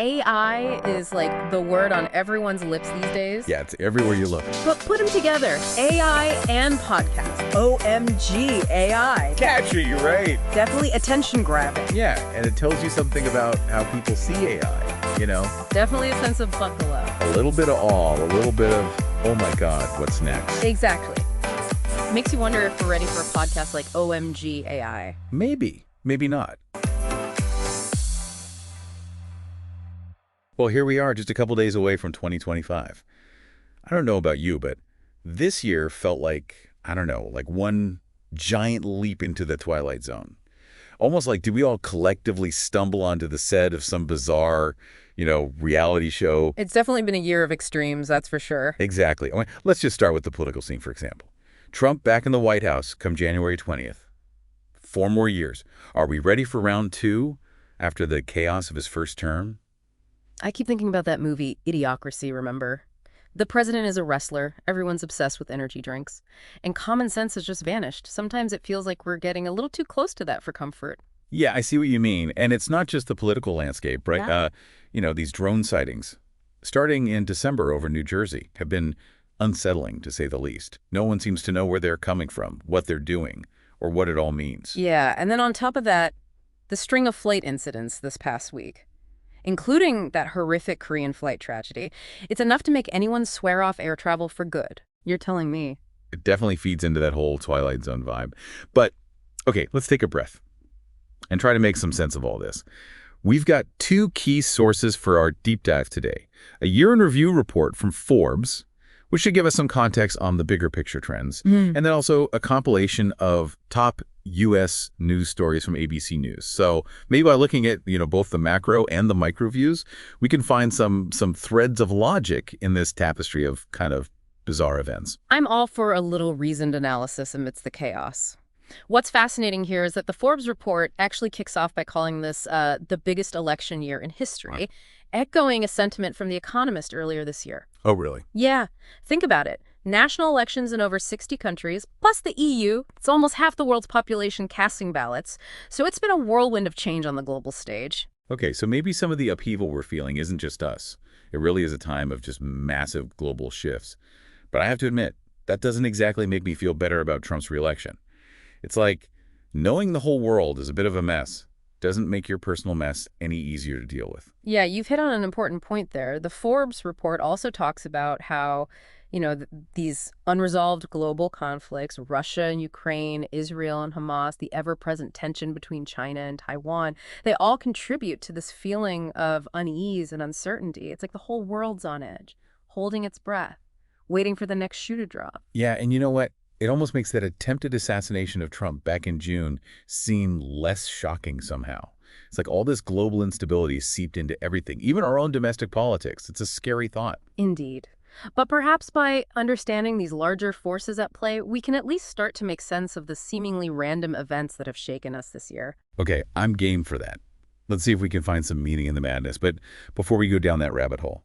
AI is like the word on everyone's lips these days. Yeah, it's everywhere you look. But put them together, AI and podcast. OMG AI. Catchy, right? Definitely attention grabbing. Yeah, and it tells you something about how people see AI, you know? Definitely a sense of buckle up. A little bit of awe, a little bit of, oh my God, what's next? Exactly. Makes you wonder if we're ready for a podcast like OMG AI. Maybe, maybe not. Well, here we are, just a couple days away from 2025. I don't know about you, but this year felt like, I don't know, like one giant leap into the twilight zone. Almost like, did we all collectively stumble onto the set of some bizarre, reality show? It's definitely been a year of extremes, that's for sure. Exactly. Let's just start with the political scene, for example. Trump back in the White House come January 20th. 4 more years. Are we ready for round 2 after the chaos of his first term? I keep thinking about that movie, Idiocracy, remember? The president is a wrestler, everyone's obsessed with energy drinks, and common sense has just vanished. Sometimes it feels like we're getting a little too close to that for comfort. Yeah, I see what you mean. And it's not just the political landscape, right? Yeah. These drone sightings, starting in December over New Jersey, have been unsettling, to say the least. No one seems to know where they're coming from, what they're doing, or what it all means. Yeah, and then on top of that, the string of flight incidents this past week, including that horrific Korean flight tragedy, it's enough to make anyone swear off air travel for good. You're telling me. It definitely feeds into that whole Twilight Zone vibe. But, okay, let's take a breath and try to make some sense of all this. We've got 2 key sources for our deep dive today. A year-in-review report from Forbes, which should give us some context on the bigger picture trends, and then also a compilation of top U.S. news stories from ABC News. So maybe by looking at both the macro and the micro views, we can find some threads of logic in this tapestry of kind of bizarre events. I'm all for a little reasoned analysis amidst the chaos. What's fascinating here is that the Forbes report actually kicks off by calling this the biggest election year in history, echoing a sentiment from The Economist earlier this year. Oh, really? Yeah. Think about it. National elections in over 60 countries, plus the EU. It's almost half the world's population casting ballots. So it's been a whirlwind of change on the global stage. Okay, so maybe some of the upheaval we're feeling isn't just us. It really is a time of just massive global shifts. But I have to admit, that doesn't exactly make me feel better about Trump's reelection. It's like knowing the whole world is a bit of a mess doesn't make your personal mess any easier to deal with. Yeah, you've hit on an important point there. The Forbes report also talks about how, these unresolved global conflicts, Russia and Ukraine, Israel and Hamas, the ever-present tension between China and Taiwan, they all contribute to this feeling of unease and uncertainty. It's like the whole world's on edge, holding its breath, waiting for the next shoe to drop. Yeah, and you know what? It almost makes that attempted assassination of Trump back in June seem less shocking somehow. It's like all this global instability seeped into everything, even our own domestic politics. It's a scary thought. Indeed. But perhaps by understanding these larger forces at play, we can at least start to make sense of the seemingly random events that have shaken us this year. Okay, I'm game for that. Let's see if we can find some meaning in the madness. But before we go down that rabbit hole,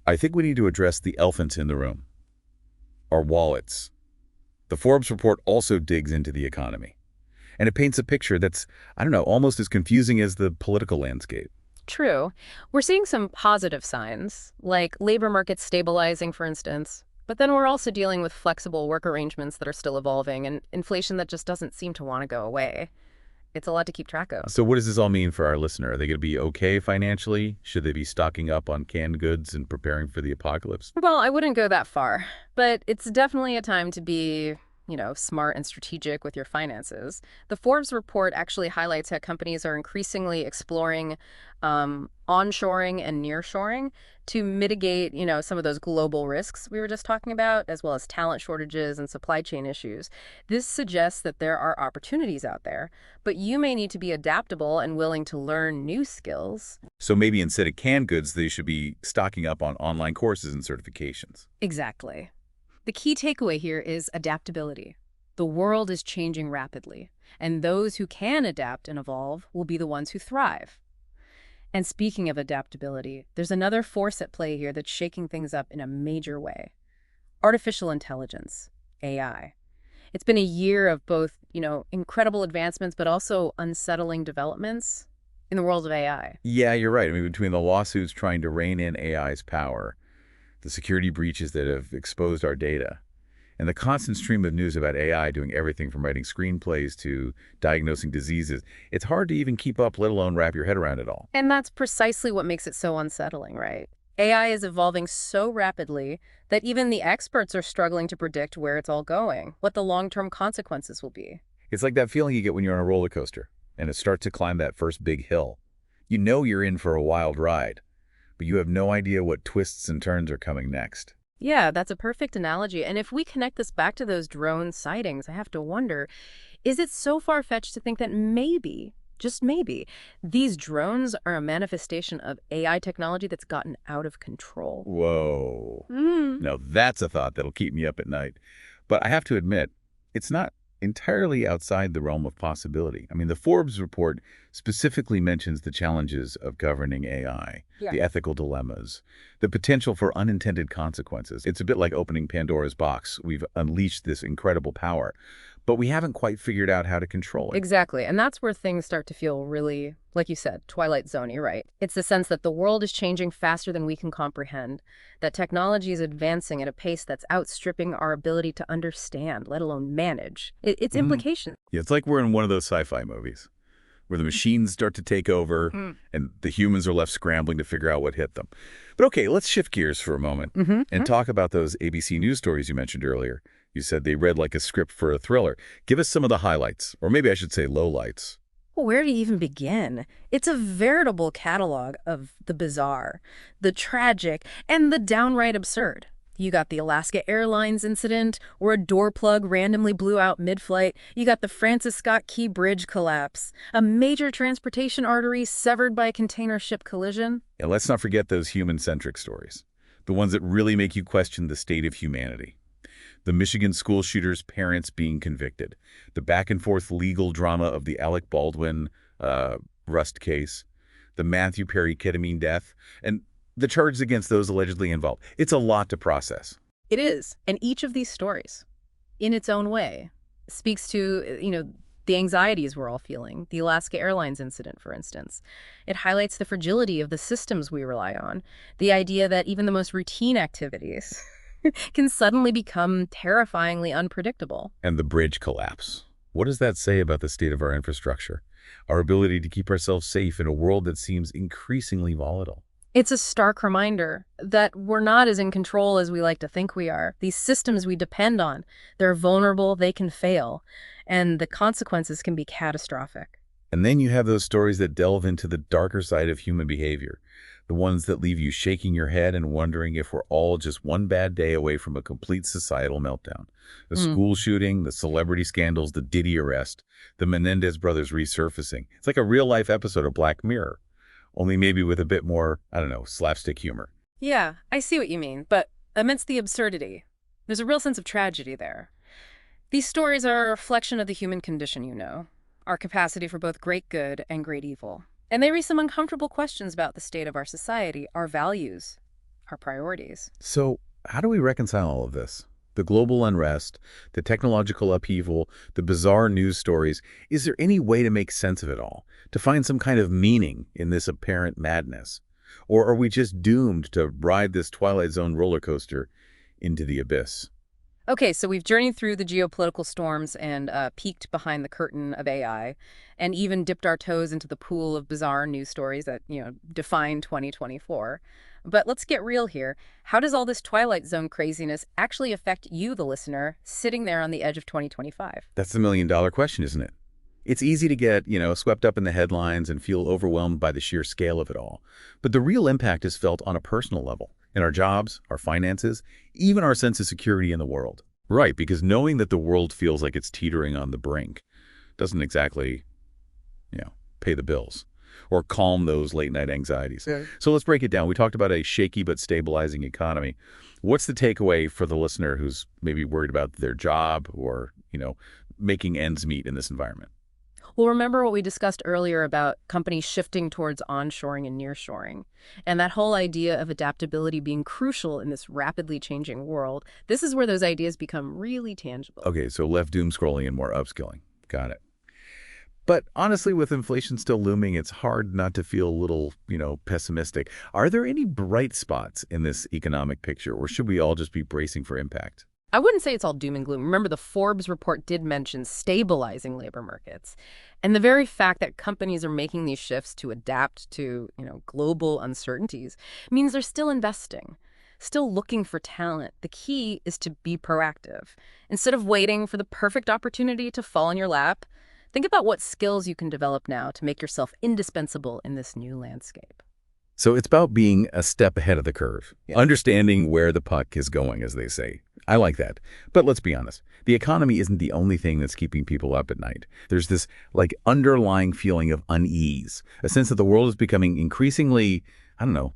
I think we need to address the elephants in the room. Our wallets. The Forbes report also digs into the economy. And it paints a picture that's, almost as confusing as the political landscape. True. We're seeing some positive signs, like labor markets stabilizing, for instance. But then we're also dealing with flexible work arrangements that are still evolving and inflation that just doesn't seem to want to go away. It's a lot to keep track of. So what does this all mean for our listener? Are they going to be okay financially? Should they be stocking up on canned goods and preparing for the apocalypse? Well, I wouldn't go that far, but it's definitely a time to be smart and strategic with your finances. The Forbes report actually highlights how companies are increasingly exploring onshoring and nearshoring to mitigate, some of those global risks we were just talking about, as well as talent shortages and supply chain issues. This suggests that there are opportunities out there, but you may need to be adaptable and willing to learn new skills. So maybe instead of canned goods, they should be stocking up on online courses and certifications. Exactly. The key takeaway here is adaptability. The world is changing rapidly, and those who can adapt and evolve will be the ones who thrive. And speaking of adaptability, there's another force at play here that's shaking things up in a major way. Artificial intelligence, AI. It's been a year of both, incredible advancements, but also unsettling developments. in the world of AI. Yeah, you're right. I mean, between the lawsuits trying to rein in AI's power, the security breaches that have exposed our data, and the constant stream of news about AI doing everything from writing screenplays to diagnosing diseases, it's hard to even keep up, let alone wrap your head around it all. And that's precisely what makes it so unsettling, right? AI is evolving so rapidly that even the experts are struggling to predict where it's all going, what the long-term consequences will be. It's like that feeling you get when you're on a roller coaster and it starts to climb that first big hill. You know you're in for a wild ride, but you have no idea what twists and turns are coming next. Yeah, that's a perfect analogy. And if we connect this back to those drone sightings, I have to wonder, is it so far-fetched to think that maybe, just maybe, these drones are a manifestation of AI technology that's gotten out of control? Whoa. Hmm. Now that's a thought that'll keep me up at night. But I have to admit, it's not entirely outside the realm of possibility. I mean, the Forbes report specifically mentions the challenges of governing AI, Yeah. the ethical dilemmas, the potential for unintended consequences. It's a bit like opening Pandora's box. We've unleashed this incredible power, but we haven't quite figured out how to control it. Exactly. And that's where things start to feel really, like you said, twilight zone-y, right? It's the sense that the world is changing faster than we can comprehend, that technology is advancing at a pace that's outstripping our ability to understand, let alone manage. Its Mhm. implications. Yeah, it's like we're in one of those sci-fi movies where the machines start to take over Mm. and the humans are left scrambling to figure out what hit them. But okay, let's shift gears for a moment and Mm-hmm. talk about those ABC News stories you mentioned earlier. You said they read like a script for a thriller. Give us some of the highlights, or maybe I should say lowlights. Well, where do you even begin? It's a veritable catalog of the bizarre, the tragic, and the downright absurd. You got the Alaska Airlines incident, where a door plug randomly blew out mid-flight. You got the Francis Scott Key Bridge collapse, a major transportation artery severed by a container ship collision. And let's not forget those human-centric stories, the ones that really make you question the state of humanity. The Michigan school shooter's parents being convicted, the back-and-forth legal drama of the Alec Baldwin Rust case, the Matthew Perry ketamine death, and the charges against those allegedly involved. It's a lot to process. It is. And each of these stories, in its own way, speaks to, the anxieties we're all feeling. The Alaska Airlines incident, for instance. It highlights the fragility of the systems we rely on. The idea that even the most routine activities can suddenly become terrifyingly unpredictable. And the bridge collapse. What does that say about the state of our infrastructure? Our ability to keep ourselves safe in a world that seems increasingly volatile? It's a stark reminder that we're not as in control as we like to think we are. These systems we depend on, they're vulnerable, they can fail, and the consequences can be catastrophic. And then you have those stories that delve into the darker side of human behavior, the ones that leave you shaking your head and wondering if we're all just one bad day away from a complete societal meltdown. The school shooting, the celebrity scandals, the Diddy arrest, the Menendez brothers resurfacing. It's like a real-life episode of Black Mirror, only maybe with a bit more, I don't know, slapstick humor. Yeah, I see what you mean, but amidst the absurdity, there's a real sense of tragedy there. These stories are a reflection of the human condition, our capacity for both great good and great evil. And they raise some uncomfortable questions about the state of our society, our values, our priorities. So how do we reconcile all of this? The global unrest, the technological upheaval, the bizarre news stories. Is there any way to make sense of it all? To find some kind of meaning in this apparent madness? Or are we just doomed to ride this Twilight Zone roller coaster into the abyss? Okay, so we've journeyed through the geopolitical storms and peeked behind the curtain of AI, and even dipped our toes into the pool of bizarre news stories that, define 2024. But let's get real here. How does all this Twilight Zone craziness actually affect you, the listener, sitting there on the edge of 2025? That's the million-dollar question, isn't it? It's easy to get, swept up in the headlines and feel overwhelmed by the sheer scale of it all. But the real impact is felt on a personal level, in our jobs, our finances, even our sense of security in the world. Right, because knowing that the world feels like it's teetering on the brink doesn't exactly, pay the bills or calm those late-night anxieties. Yeah. So let's break it down. We talked about a shaky but stabilizing economy. What's the takeaway for the listener who's maybe worried about their job or, making ends meet in this environment? Well, remember what we discussed earlier about companies shifting towards onshoring and nearshoring, and that whole idea of adaptability being crucial in this rapidly changing world. This is where those ideas become really tangible. Okay, so left doom scrolling and more upskilling. Got it. But honestly, with inflation still looming, it's hard not to feel a little, pessimistic. Are there any bright spots in this economic picture, or should we all just be bracing for impact? I wouldn't say it's all doom and gloom. Remember, the Forbes report did mention stabilizing labor markets. And the very fact that companies are making these shifts to adapt to, global uncertainties means they're still investing, still looking for talent. The key is to be proactive. Instead of waiting for the perfect opportunity to fall in your lap, think about what skills you can develop now to make yourself indispensable in this new landscape. So it's about being a step ahead of the curve, understanding where the puck is going, as they say. I like that. But let's be honest, the economy isn't the only thing that's keeping people up at night. There's this, underlying feeling of unease, a sense that the world is becoming increasingly, I don't know,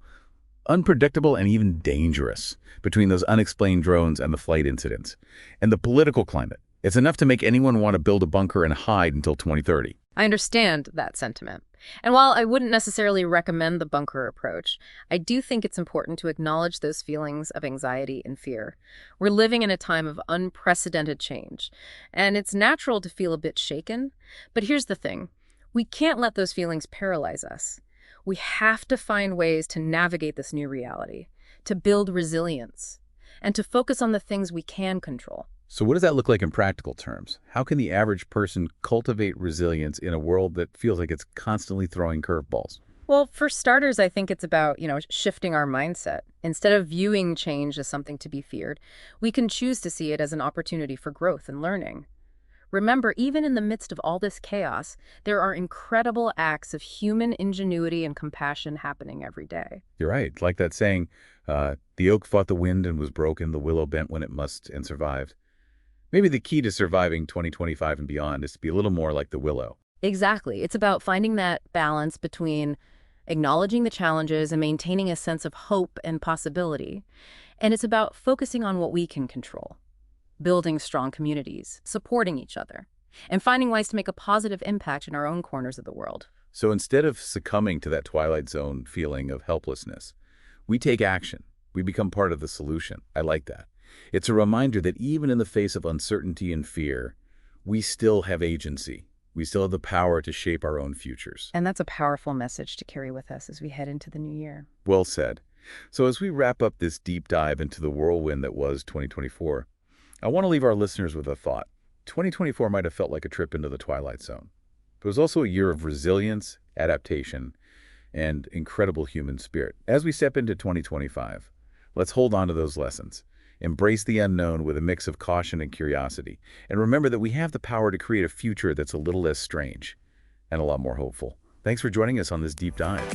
unpredictable and even dangerous between those unexplained drones and the flight incidents. And the political climate. It's enough to make anyone want to build a bunker and hide until 2030. I understand that sentiment. And while I wouldn't necessarily recommend the bunker approach, I do think it's important to acknowledge those feelings of anxiety and fear. We're living in a time of unprecedented change, and it's natural to feel a bit shaken. But here's the thing. We can't let those feelings paralyze us. We have to find ways to navigate this new reality, to build resilience, and to focus on the things we can control. So what does that look like in practical terms? How can the average person cultivate resilience in a world that feels like it's constantly throwing curveballs? Well, for starters, I think it's about, shifting our mindset. Instead of viewing change as something to be feared, we can choose to see it as an opportunity for growth and learning. Remember, even in the midst of all this chaos, there are incredible acts of human ingenuity and compassion happening every day. You're right. Like that saying, the oak fought the wind and was broken, the willow bent when it must and survived. Maybe the key to surviving 2025 and beyond is to be a little more like the willow. Exactly. It's about finding that balance between acknowledging the challenges and maintaining a sense of hope and possibility. And it's about focusing on what we can control, building strong communities, supporting each other, and finding ways to make a positive impact in our own corners of the world. So instead of succumbing to that Twilight Zone feeling of helplessness, we take action. We become part of the solution. I like that. It's a reminder that even in the face of uncertainty and fear, we still have agency. We still have the power to shape our own futures. And that's a powerful message to carry with us as we head into the new year. Well said. So as we wrap up this deep dive into the whirlwind that was 2024, I want to leave our listeners with a thought. 2024 might have felt like a trip into the Twilight Zone. But it was also a year of resilience, adaptation, and incredible human spirit. As we step into 2025, let's hold on to those lessons. Embrace the unknown with a mix of caution and curiosity. And remember that we have the power to create a future that's a little less strange and a lot more hopeful. Thanks for joining us on this deep dive.